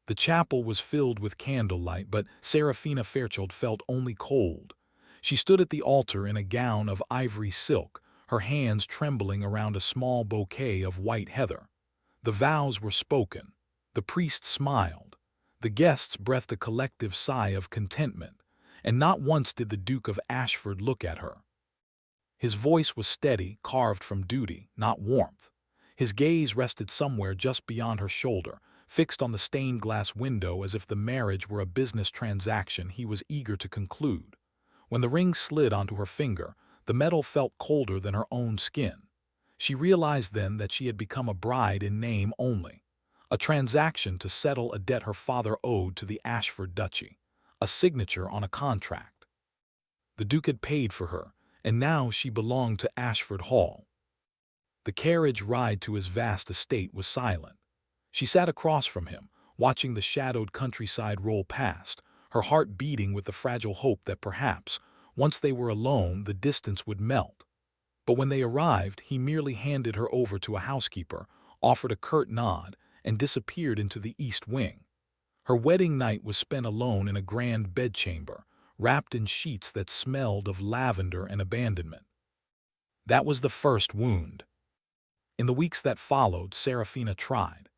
The chapel was filled with candlelight, but Serafina Fairchild felt only cold. She stood at the altar in a gown of ivory silk, her hands trembling around a small bouquet of white heather. The vows were spoken. The priest smiled. The guests breathed a collective sigh of contentment, and not once did the Duke of Ashford look at her. His voice was steady, carved from duty, not warmth. His gaze rested somewhere just beyond her shoulder, fixed on the stained glass window as if the marriage were a business transaction he was eager to conclude. When the ring slid onto her finger, the metal felt colder than her own skin. She realized then that she had become a bride in name only, a transaction to settle a debt her father owed to the Ashford Duchy, a signature on a contract. The Duke had paid for her, and now she belonged to Ashford Hall. The carriage ride to his vast estate was silent. She sat across from him, watching the shadowed countryside roll past, her heart beating with the fragile hope that perhaps, once they were alone, the distance would melt. But when they arrived, he merely handed her over to a housekeeper, offered a curt nod, and disappeared into the east wing. Her wedding night was spent alone in a grand bedchamber, wrapped in sheets that smelled of lavender and abandonment. That was the first wound. In the weeks that followed, Serafina tried.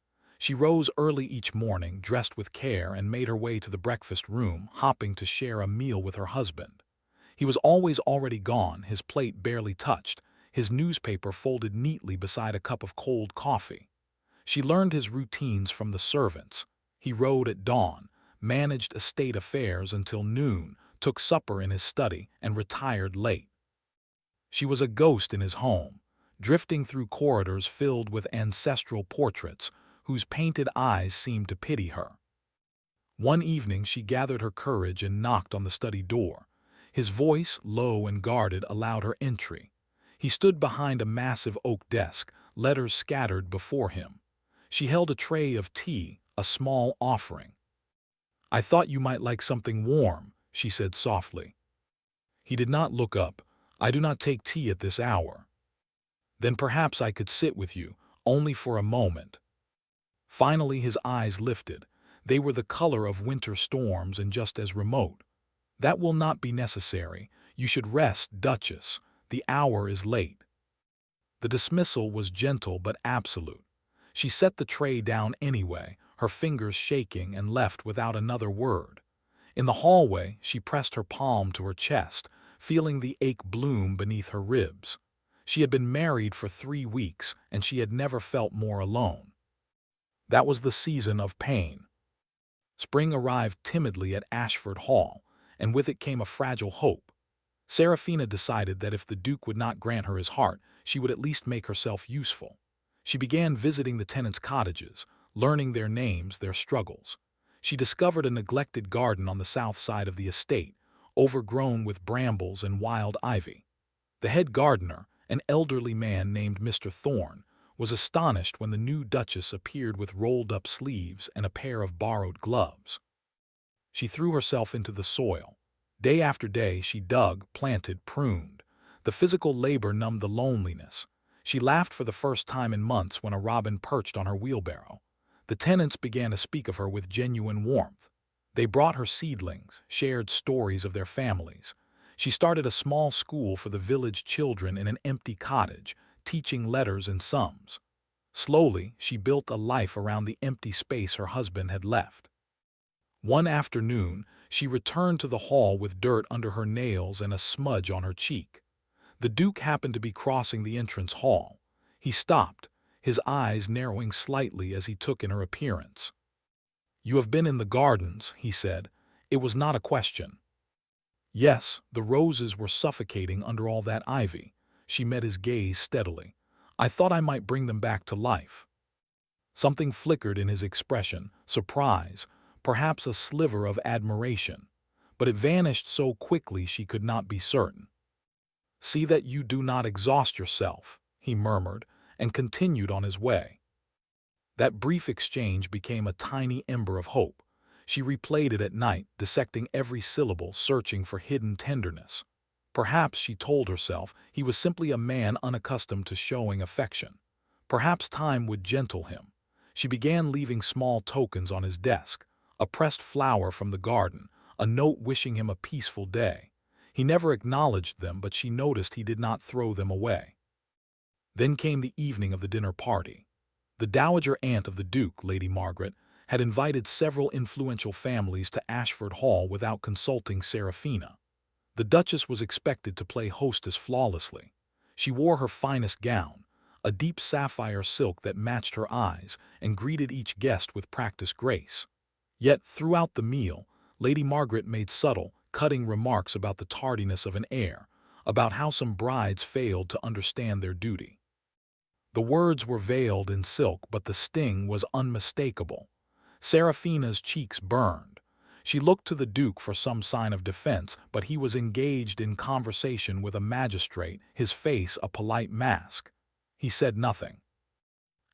She rose early each morning, dressed with care, and made her way to the breakfast room, hopping to share a meal with her husband. He was always already gone, his plate barely touched, his newspaper folded neatly beside a cup of cold coffee. She learned his routines from the servants. He rode at dawn, managed estate affairs until noon, took supper in his study, and retired late. She was a ghost in his home, drifting through corridors filled with ancestral portraits, whose painted eyes seemed to pity her. One evening she gathered her courage and knocked on the study door. His voice, low and guarded, allowed her entry. He stood behind a massive oak desk, letters scattered before him. She held a tray of tea, a small offering. "I thought you might like something warm," she said softly. He did not look up. "I do not take tea at this hour." "Then perhaps I could sit with you, only for a moment." Finally his eyes lifted. They were the color of winter storms and just as remote. "That will not be necessary. You should rest, Duchess. The hour is late." The dismissal was gentle but absolute. She set the tray down anyway, her fingers shaking, and left without another word. In the hallway, she pressed her palm to her chest, feeling the ache bloom beneath her ribs. She had been married for 3 weeks, and she had never felt more alone. That was the season of pain. Spring arrived timidly at Ashford Hall, and with it came a fragile hope. Serafina decided that if the Duke would not grant her his heart, she would at least make herself useful. She began visiting the tenants' cottages, learning their names, their struggles. She discovered a neglected garden on the south side of the estate, overgrown with brambles and wild ivy. The head gardener, an elderly man named Mr. Thorne, was astonished when the new Duchess appeared with rolled-up sleeves and a pair of borrowed gloves. She threw herself into the soil. Day after day she dug, planted, pruned. The physical labor numbed the loneliness. She laughed for the first time in months when a robin perched on her wheelbarrow. The tenants began to speak of her with genuine warmth. They brought her seedlings, shared stories of their families. She started a small school for the village children in an empty cottage, teaching letters and sums. Slowly, she built a life around the empty space her husband had left. One afternoon, she returned to the hall with dirt under her nails and a smudge on her cheek. The Duke happened to be crossing the entrance hall. He stopped, his eyes narrowing slightly as he took in her appearance. "You have been in the gardens," he said. It was not a question. "Yes, the roses were suffocating under all that ivy." She met his gaze steadily. "I thought I might bring them back to life." Something flickered in his expression, surprise, perhaps a sliver of admiration. But it vanished so quickly she could not be certain. "See that you do not exhaust yourself," he murmured, and continued on his way. That brief exchange became a tiny ember of hope. She replayed it at night, dissecting every syllable, searching for hidden tenderness. Perhaps, she told herself, he was simply a man unaccustomed to showing affection. Perhaps time would gentle him. She began leaving small tokens on his desk, a pressed flower from the garden, a note wishing him a peaceful day. He never acknowledged them, but she noticed he did not throw them away. Then came the evening of the dinner party. The dowager aunt of the Duke, Lady Margaret, had invited several influential families to Ashford Hall without consulting Seraphina. The Duchess was expected to play hostess flawlessly. She wore her finest gown, a deep sapphire silk that matched her eyes, and greeted each guest with practiced grace. Yet, throughout the meal, Lady Margaret made subtle, cutting remarks about the tardiness of an heir, about how some brides failed to understand their duty. The words were veiled in silk, but the sting was unmistakable. Seraphina's cheeks burned. She looked to the Duke for some sign of defense, but he was engaged in conversation with a magistrate, his face a polite mask. He said nothing.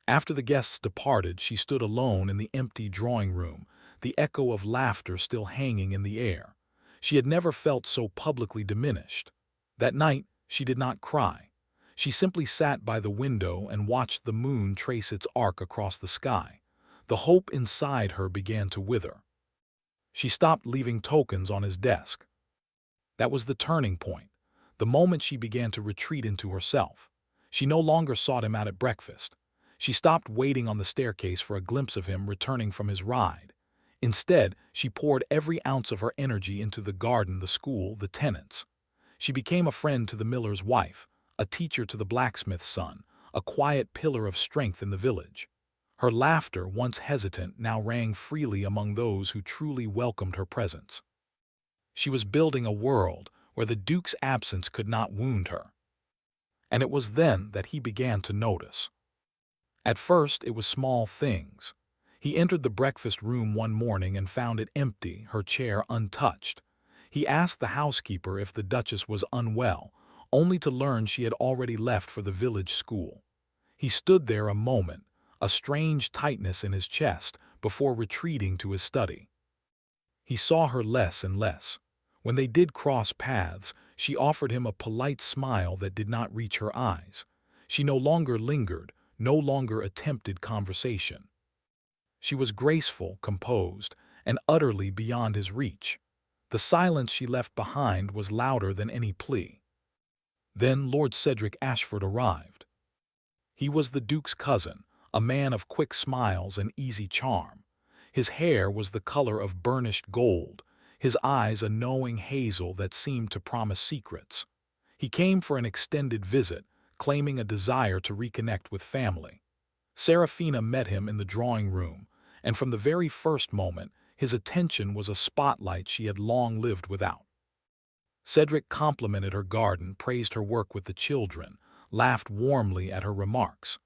After the guests departed, she stood alone in the empty drawing room, the echo of laughter still hanging in the air. She had never felt so publicly diminished. That night, she did not cry. She simply sat by the window and watched the moon trace its arc across the sky. The hope inside her began to wither. She stopped leaving tokens on his desk. That was the turning point, the moment she began to retreat into herself. She no longer sought him out at breakfast. She stopped waiting on the staircase for a glimpse of him returning from his ride. Instead, she poured every ounce of her energy into the garden, the school, the tenants. She became a friend to the miller's wife, a teacher to the blacksmith's son, a quiet pillar of strength in the village. Her laughter, once hesitant, now rang freely among those who truly welcomed her presence. She was building a world where the Duke's absence could not wound her. And it was then that he began to notice. At first, it was small things. He entered the breakfast room one morning and found it empty, her chair untouched. He asked the housekeeper if the Duchess was unwell, only to learn she had already left for the village school. He stood there a moment, a strange tightness in his chest, before retreating to his study. He saw her less and less. When they did cross paths, she offered him a polite smile that did not reach her eyes. She no longer lingered, no longer attempted conversation. She was graceful, composed, and utterly beyond his reach. The silence she left behind was louder than any plea. Then Lord Cedric Ashford arrived. He was the Duke's cousin, a man of quick smiles and easy charm. His hair was the color of burnished gold, his eyes a knowing hazel that seemed to promise secrets. He came for an extended visit, claiming a desire to reconnect with family. Seraphina met him in the drawing room, and from the very first moment, his attention was a spotlight she had long lived without. Cedric complimented her garden, praised her work with the children, laughed warmly at her remarks.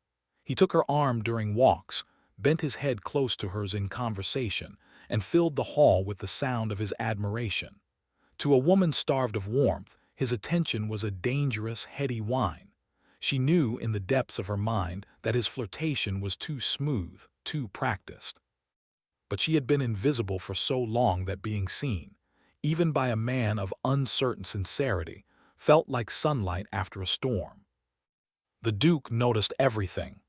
He took her arm during walks, bent his head close to hers in conversation, and filled the hall with the sound of his admiration. To a woman starved of warmth, his attention was a dangerous, heady wine. She knew in the depths of her mind that his flirtation was too smooth, too practiced. But she had been invisible for so long that being seen, even by a man of uncertain sincerity, felt like sunlight after a storm. The Duke noticed everything.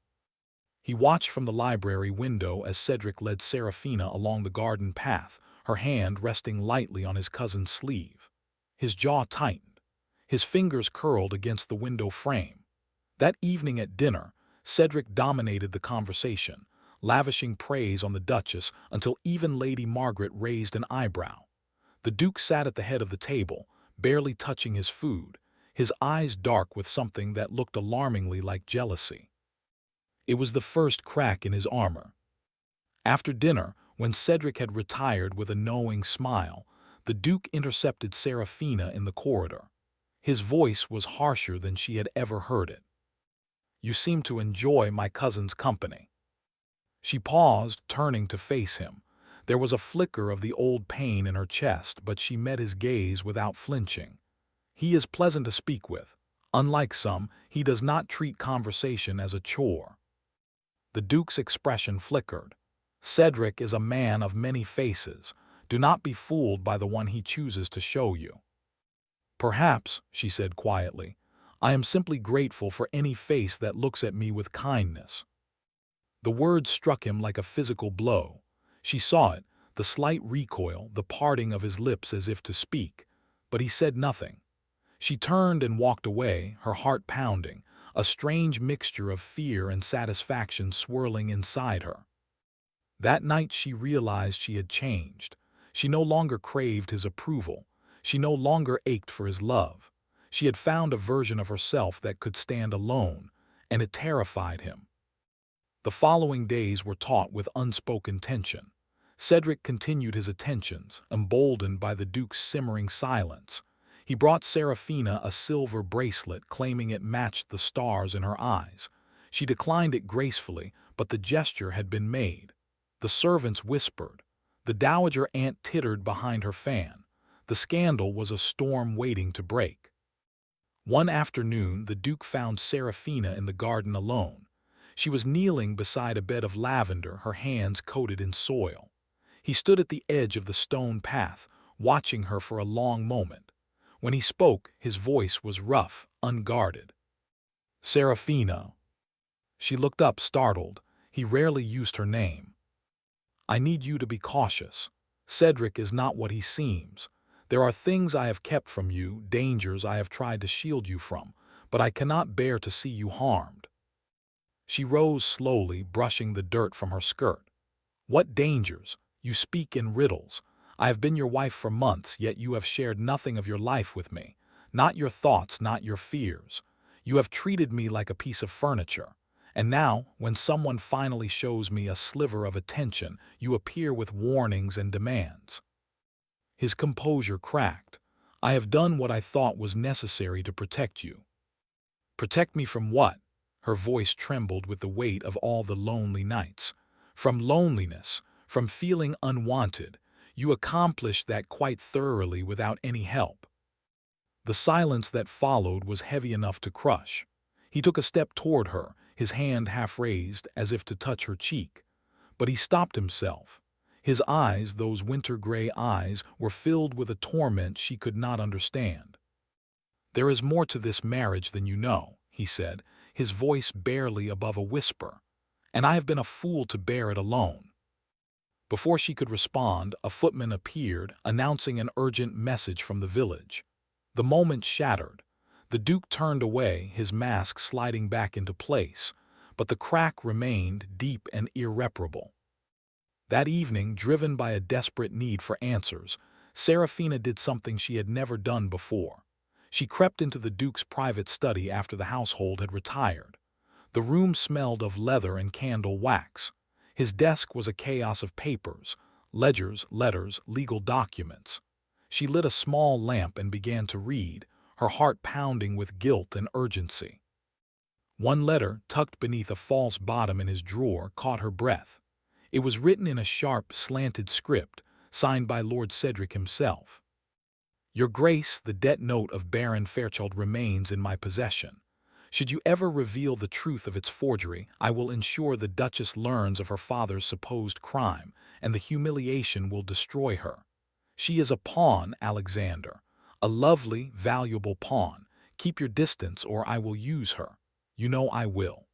He watched from the library window as Cedric led Seraphina along the garden path, her hand resting lightly on his cousin's sleeve. His jaw tightened. His fingers curled against the window frame. That evening at dinner, Cedric dominated the conversation, lavishing praise on the Duchess until even Lady Margaret raised an eyebrow. The Duke sat at the head of the table, barely touching his food, his eyes dark with something that looked alarmingly like jealousy. It was the first crack in his armor. After dinner, when Cedric had retired with a knowing smile, the Duke intercepted Seraphina in the corridor. His voice was harsher than she had ever heard it. "You seem to enjoy my cousin's company." She paused, turning to face him. There was a flicker of the old pain in her chest, but she met his gaze without flinching. "He is pleasant to speak with. Unlike some, he does not treat conversation as a chore." The Duke's expression flickered. "Cedric is a man of many faces. Do not be fooled by the one he chooses to show you." "Perhaps," she said quietly, "I am simply grateful for any face that looks at me with kindness." The word struck him like a physical blow. She saw it, the slight recoil, the parting of his lips as if to speak, but he said nothing. She turned and walked away, her heart pounding, a strange mixture of fear and satisfaction swirling inside her. That night she realized she had changed. She no longer craved his approval. She no longer ached for his love. She had found a version of herself that could stand alone, and it terrified him. The following days were taut with unspoken tension. Cedric continued his attentions, emboldened by the Duke's simmering silence. He brought Seraphina a silver bracelet, claiming it matched the stars in her eyes. She declined it gracefully, but the gesture had been made. The servants whispered. The dowager aunt tittered behind her fan. The scandal was a storm waiting to break. One afternoon, the Duke found Seraphina in the garden alone. She was kneeling beside a bed of lavender, her hands coated in soil. He stood at the edge of the stone path, watching her for a long moment. When he spoke, his voice was rough, unguarded. "Seraphina." She looked up, startled. He rarely used her name. "I need you to be cautious. Cedric is not what he seems. There are things I have kept from you, dangers I have tried to shield you from, but I cannot bear to see you harmed." She rose slowly, brushing the dirt from her skirt. "What dangers? You speak in riddles. I have been your wife for months, yet you have shared nothing of your life with me. Not your thoughts, not your fears. You have treated me like a piece of furniture. And now, when someone finally shows me a sliver of attention, you appear with warnings and demands." His composure cracked. "I have done what I thought was necessary to protect you." "Protect me from what?" Her voice trembled with the weight of all the lonely nights. "From loneliness, from feeling unwanted. You accomplished that quite thoroughly without any help." The silence that followed was heavy enough to crush. He took a step toward her, his hand half raised as if to touch her cheek. But he stopped himself. His eyes, those winter-gray eyes, were filled with a torment she could not understand. "There is more to this marriage than you know," he said, his voice barely above a whisper. "And I have been a fool to bear it alone." Before she could respond, a footman appeared, announcing an urgent message from the village. The moment shattered. The Duke turned away, his mask sliding back into place, but the crack remained, deep and irreparable. That evening, driven by a desperate need for answers, Seraphina did something she had never done before. She crept into the Duke's private study after the household had retired. The room smelled of leather and candle wax. His desk was a chaos of papers, ledgers, letters, legal documents. She lit a small lamp and began to read, her heart pounding with guilt and urgency. One letter, tucked beneath a false bottom in his drawer, caught her breath. It was written in a sharp, slanted script, signed by Lord Cedric himself. "Your Grace, the debt note of Baron Fairchild remains in my possession. Should you ever reveal the truth of its forgery, I will ensure the Duchess learns of her father's supposed crime, and the humiliation will destroy her. She is a pawn, Alexander, a lovely, valuable pawn. Keep your distance or I will use her. You know I will."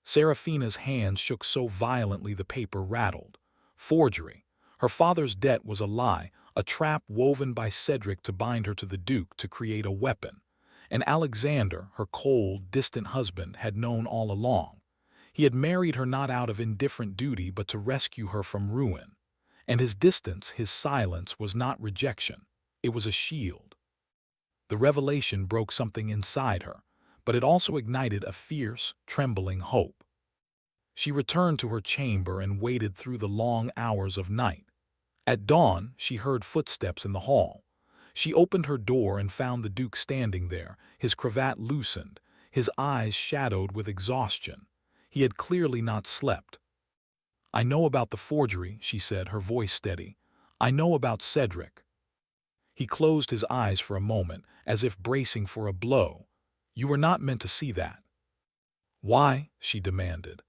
Seraphina's hands shook so violently the paper rattled. Forgery. Her father's debt was a lie, a trap woven by Cedric to bind her to the Duke, to create a weapon. And Alexander, her cold, distant husband, had known all along. He had married her not out of indifferent duty but to rescue her from ruin. And his distance, his silence, was not rejection. It was a shield. The revelation broke something inside her, but it also ignited a fierce, trembling hope. She returned to her chamber and waited through the long hours of night. At dawn, she heard footsteps in the hall. She opened her door and found the Duke standing there, his cravat loosened, his eyes shadowed with exhaustion. He had clearly not slept. "I know about the forgery," she said, her voice steady. "I know about Cedric." He closed his eyes for a moment, as if bracing for a blow. "You were not meant to see that." "Why?" she demanded.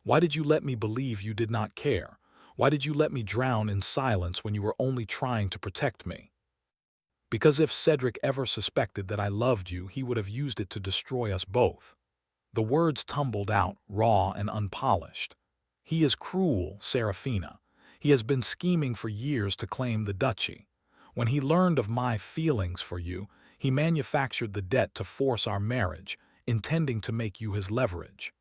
"Why did you let me believe you did not care? Why did you let me drown in silence when you were only trying to protect me?" "Because if Cedric ever suspected that I loved you, he would have used it to destroy us both." The words tumbled out, raw and unpolished. He is cruel, Serafina. He has been scheming for years to claim the duchy. When he learned of my feelings for you, he manufactured the debt to force our marriage, intending to make you his leverage.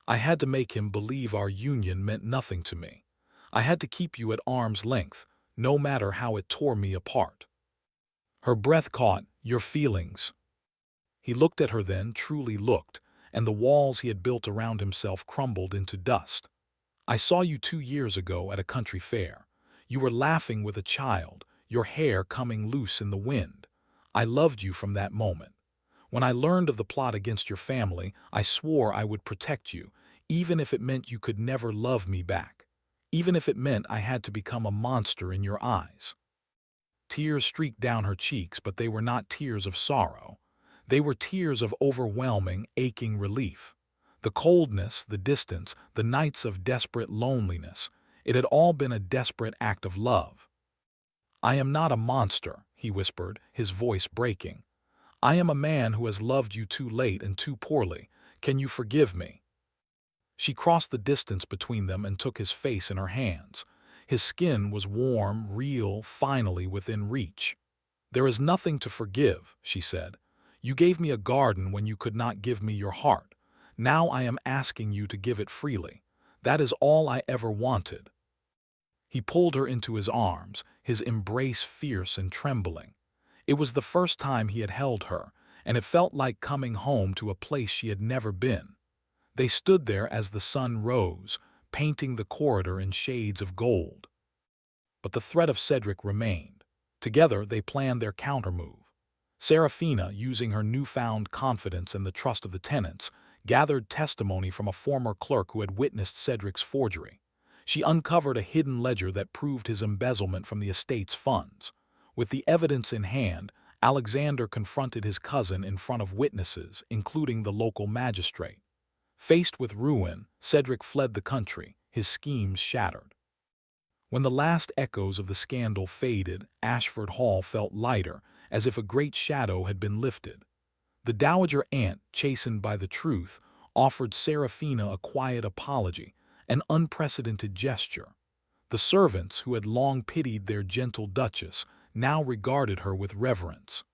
I had to make him believe our union meant nothing to me. I had to keep you at arm's length, no matter how it tore me apart. Her breath caught, your feelings. He looked at her then, truly looked, and the walls he had built around himself crumbled into dust. I saw you 2 years ago at a country fair. You were laughing with a child, your hair coming loose in the wind. I loved you from that moment. When I learned of the plot against your family, I swore I would protect you, even if it meant you could never love me back. Even if it meant I had to become a monster in your eyes. Tears streaked down her cheeks, but they were not tears of sorrow. They were tears of overwhelming, aching relief. The coldness, the distance, the nights of desperate loneliness, it had all been a desperate act of love. I am not a monster, he whispered, his voice breaking. I am a man who has loved you too late and too poorly. Can you forgive me? She crossed the distance between them and took his face in her hands. His skin was warm, real, finally within reach. There is nothing to forgive, she said. You gave me a garden when you could not give me your heart. Now I am asking you to give it freely. That is all I ever wanted. He pulled her into his arms, his embrace fierce and trembling. It was the first time he had held her, and it felt like coming home to a place she had never been. They stood there as the sun rose, painting the corridor in shades of gold. But the threat of Cedric remained. Together they planned their countermove. Serafina, using her newfound confidence and the trust of the tenants, gathered testimony from a former clerk who had witnessed Cedric's forgery. She uncovered a hidden ledger that proved his embezzlement from the estate's funds. With the evidence in hand, Alexander confronted his cousin in front of witnesses, including the local magistrate. Faced with ruin, Cedric fled the country, his schemes shattered. When the last echoes of the scandal faded, Ashford Hall felt lighter, as if a great shadow had been lifted. The dowager aunt, chastened by the truth, offered Serafina a quiet apology, an unprecedented gesture. The servants, who had long pitied their gentle duchess, now regarded her with reverence.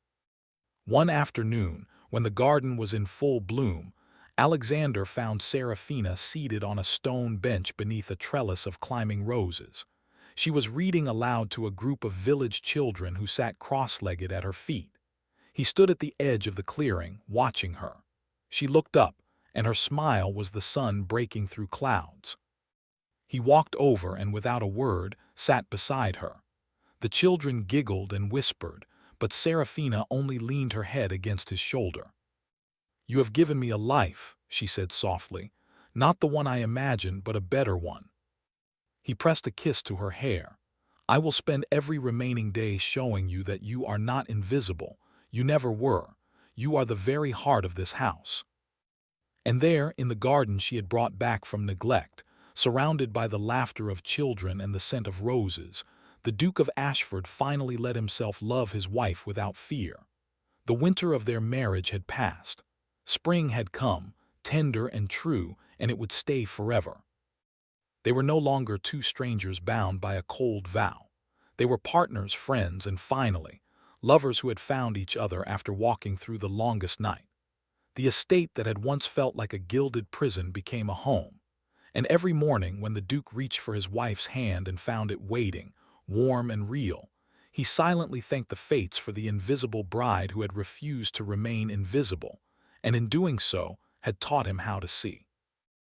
One afternoon, when the garden was in full bloom, Alexander found Serafina seated on a stone bench beneath a trellis of climbing roses. She was reading aloud to a group of village children who sat cross-legged at her feet. He stood at the edge of the clearing, watching her. She looked up, and her smile was the sun breaking through clouds. He walked over and, without a word, sat beside her. The children giggled and whispered, but Serafina only leaned her head against his shoulder. You have given me a life, she said softly, not the one I imagined, but a better one. He pressed a kiss to her hair. I will spend every remaining day showing you that you are not invisible. You never were. You are the very heart of this house. And there, in the garden she had brought back from neglect, surrounded by the laughter of children and the scent of roses, the Duke of Ashford finally let himself love his wife without fear. The winter of their marriage had passed. Spring had come, tender and true, and it would stay forever. They were no longer two strangers bound by a cold vow. They were partners, friends, and finally, lovers who had found each other after walking through the longest night. The estate that had once felt like a gilded prison became a home. And every morning, when the Duke reached for his wife's hand and found it waiting, warm and real, he silently thanked the fates for the invisible bride who had refused to remain invisible, and in doing so, had taught him how to see.